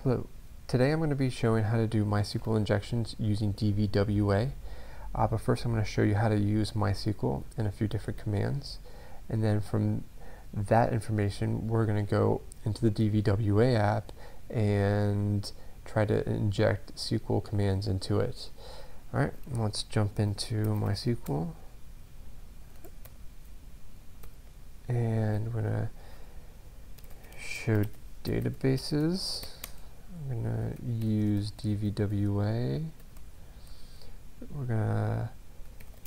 Hello. Today I'm going to be showing how to do MySQL injections using DVWA. But first I'm going to show you how to use MySQL and a few different commands. And then from that information we're going to go into the DVWA app and try to inject SQL commands into it. Alright, let's jump into MySQL. And we're going to show databases. I'm going to use DVWA. We're going to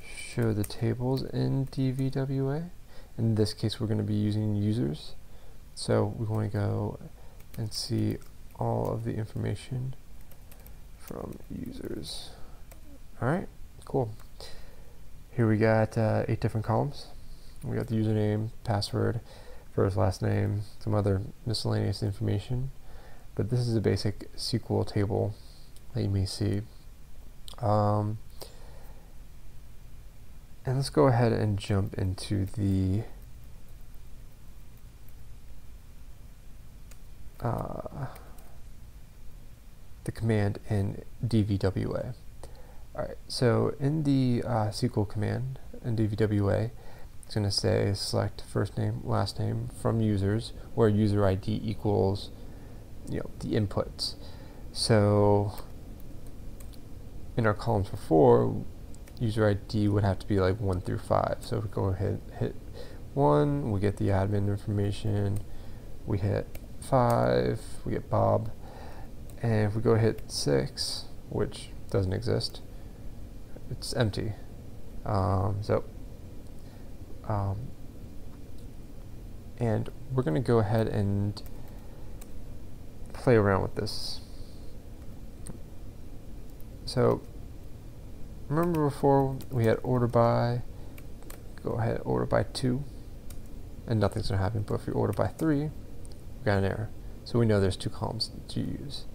show the tables in DVWA. In this case, we're going to be using users. So we want to go and see all of the information from users. Alright, cool. Here we got 8 different columns. We got the username, password, first, last name, some other miscellaneous information. But this is a basic SQL table that you may see. And let's go ahead and jump into the command in DVWA. Alright, so in the SQL command in DVWA, it's going to say select first name, last name from users, where user ID equals the inputs. So in our columns before, user ID would have to be like 1 through 5. So if we go ahead hit 1, we get the admin information. We hit 5, we get Bob. And if we go hit 6, which doesn't exist, it's empty. And we're going to go ahead and play around with this. So remember before we had order by, go ahead order by 2 and nothing's going to happen, but if we order by 3 we got an error. So we know there's 2 columns to use.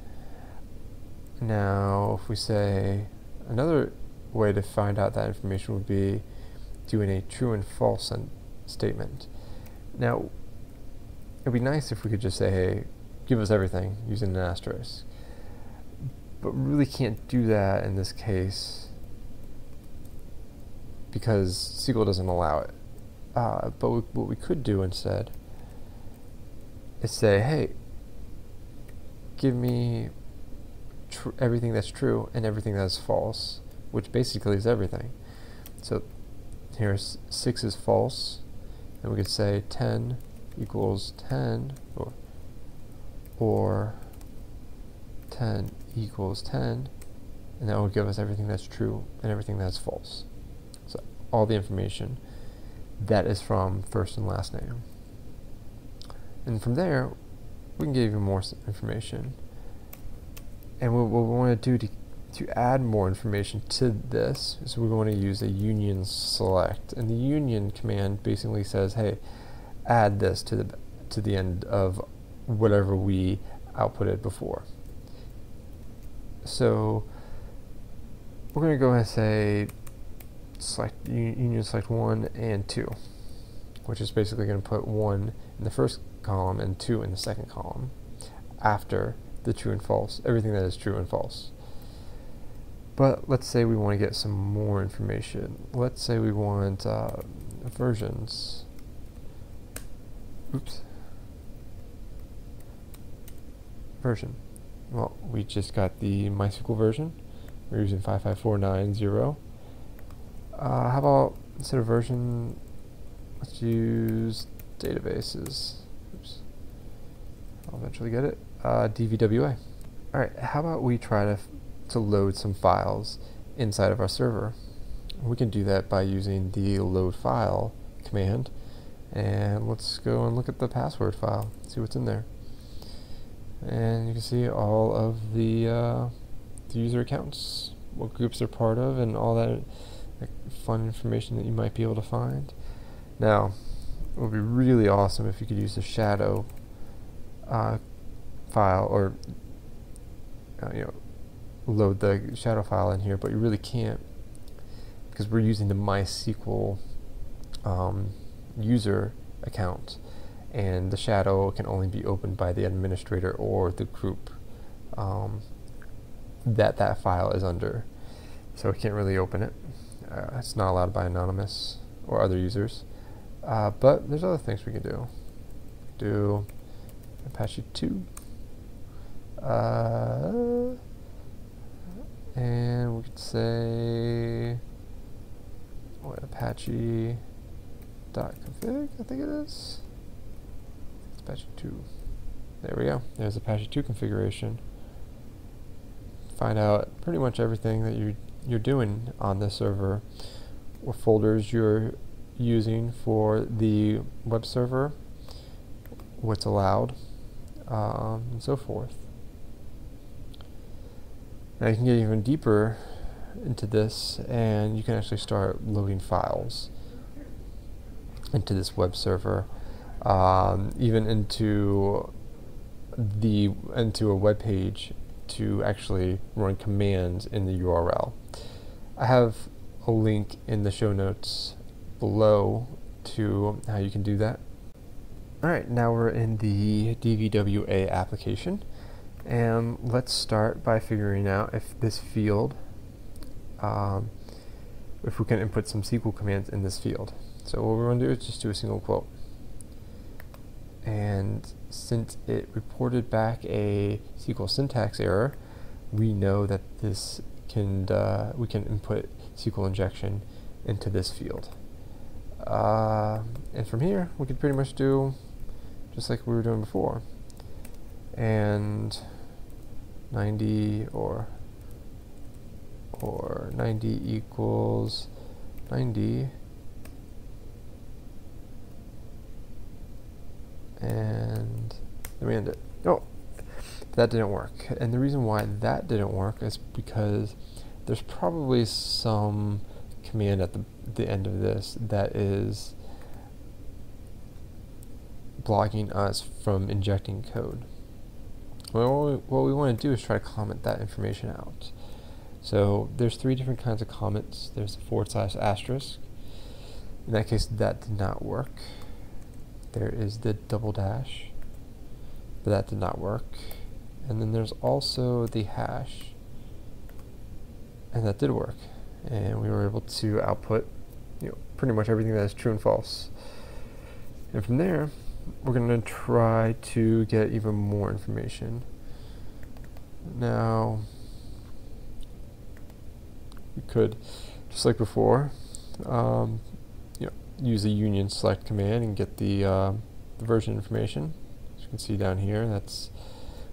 Now if we say another way to find out that information would be doing a true and false statement. Now it'd be nice if we could just say, hey, give us everything using an asterisk, but we really can't do that in this case because SQL doesn't allow it. But what we could do instead is say, hey, give me everything that's true and everything that's false, which basically is everything. So here's 6 is false, and we could say 10 equals 10, or 10 equals 10, and that would give us everything that's true and everything that's false. So all the information that is from first and last name. And from there, we can get even more information. And what we want to do to add more information to this is we want to use a union select. And the union command basically says, hey, add this to the end of whatever we outputted before. So we're going to go ahead and say select union select 1 and 2, which is basically going to put 1 in the first column and 2 in the second column after the true and false, everything that is true and false. But let's say we want to get some more information. Let's say we want versions. Oops. Version. Well, we just got the MySQL version. We're using 55490. How about instead of version, let's use databases. Oops. I'll eventually get it. DVWA. Alright, how about we try to load some files inside of our server? We can do that by using the load file command. And let's go and look at the password file, see what's in there. And you can see all of the user accounts, what groups they're part of, and all that fun information that you might be able to find. Now, it would be really awesome if you could use the shadow file, or load the shadow file in here, but you really can't because we're using the MySQL user account, and the shadow can only be opened by the administrator or the group that file is under. So we can't really open it. It's not allowed by anonymous or other users. But there's other things we can do. Do Apache 2. And we could say what, Apache .config, I think it is. It's Apache 2. There we go. There's Apache 2 configuration. Find out pretty much everything that you're doing on this server, what folders you're using for the web server, what's allowed, and so forth. Now you can get even deeper into this, and you can actually start loading files into this web server, even into a web page, to actually run commands in the URL. I have a link in the show notes below to how you can do that. Alright, now we're in the DVWA application, and let's start by figuring out if this field, if we can input some SQL commands in this field. So what we're going to do is just do a single quote. And since it reported back a SQL syntax error, we know that this can we can input SQL injection into this field. And from here, we can pretty much do just like we were doing before. And 90 or 90 equals 90. And then we end it. Oh, that didn't work. And the reason why that didn't work is because there's probably some command at the end of this that is blocking us from injecting code. Well, what we want to do is try to comment that information out. So there's 3 different kinds of comments. There's the /*. In that case, that did not work. There is the double dash, but that did not work. And then there's also the hash, and that did work. And we were able to output, pretty much everything that is true and false. And from there, we're going to try to get even more information. Now, we could, just like before, use the union select command and get the version information. As you can see down here, that's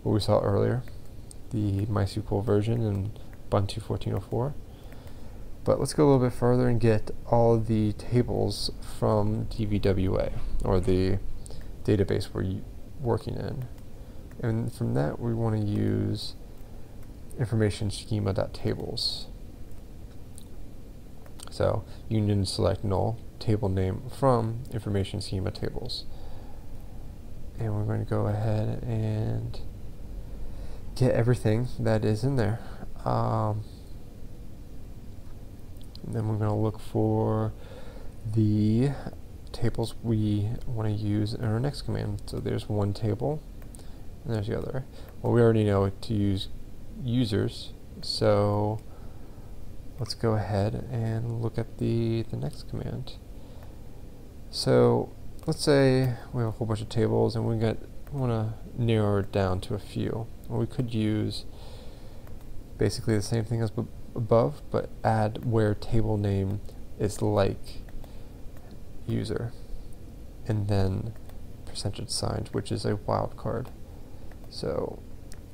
what we saw earlier, the MySQL version in Ubuntu 14.04. But let's go a little bit further and get all of the tables from DVWA, or the database we're working in. And from that, we want to use information schema.tables. So union select null table name from information schema tables. And we're going to go ahead and get everything that is in there. And then we're going to look for the tables we want to use in our next command. So there's one table, and there's the other. Well, we already know to use users, so let's go ahead and look at the next command. So let's say we have a whole bunch of tables, and we want to narrow it down to a few. Well, we could use basically the same thing as above, but add where table name is like user, and then %, which is a wildcard. So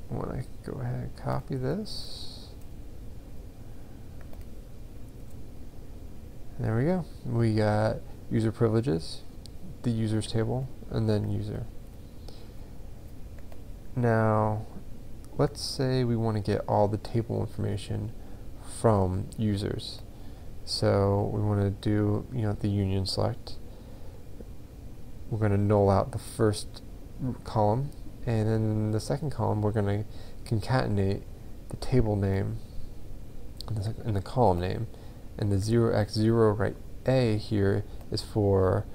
when I go ahead and copy this, there we go. We got user privileges, the users table, and then user. Now, let's say we want to get all the table information from users. So we want to do, the union select. We're going to null out the first column, and then in the second column we're going to concatenate the table name and the column name. And the 0x0 right A here is for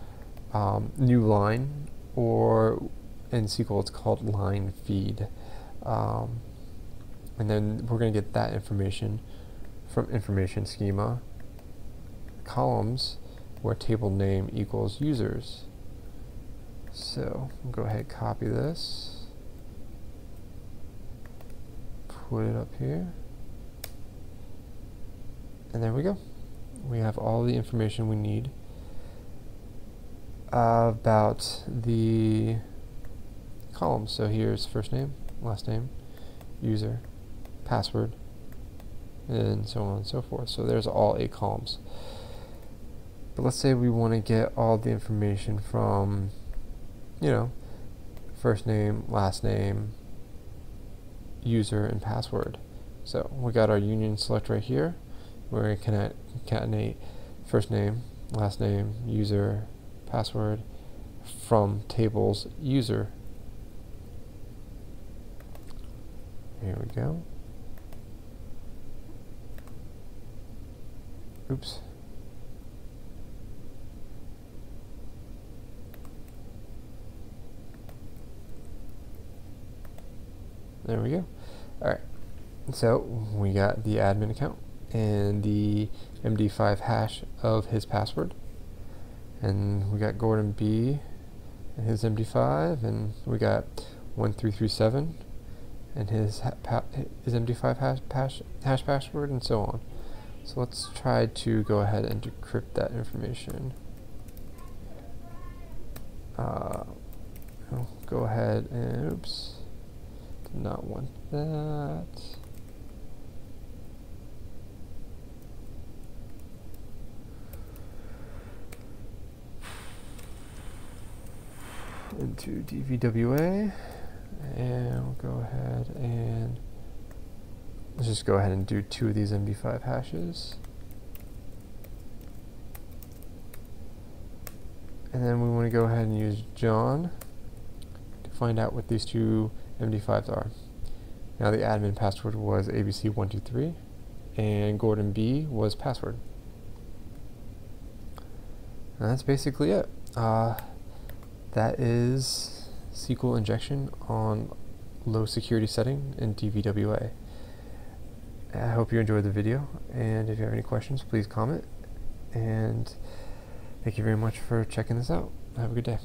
new line, or in SQL it's called line feed. and then we're going to get that information from information schema columns where table name equals users. So we'll go ahead and copy this, put it up here, and there we go. We have all the information we need about the columns. So here's first name, last name, user, password, and so on and so forth. So there's all 8 columns. But let's say we want to get all the information from, you know, first name, last name, user, and password. So we got our union select right here. We're going to concatenate first name, last name, user, password from tables user. Here we go. Oops. There we go. Alright, so we got the admin account and the MD5 hash of his password, and we got Gordon B and his MD5, and we got 1337 and his MD5 hash password, and so on. So let's try to go ahead and decrypt that information. I'll go ahead and, oops, did not want that. Into DVWA, and we'll go ahead and let's just go ahead and do 2 of these MD5 hashes. And then we want to go ahead and use John to find out what these 2 MD5s are. Now the admin password was ABC123 and Gordon B was password. And that's basically it. That is SQL injection on low security setting in DVWA. I hope you enjoyed the video, and if you have any questions, please comment. And thank you very much for checking this out. Have a good day.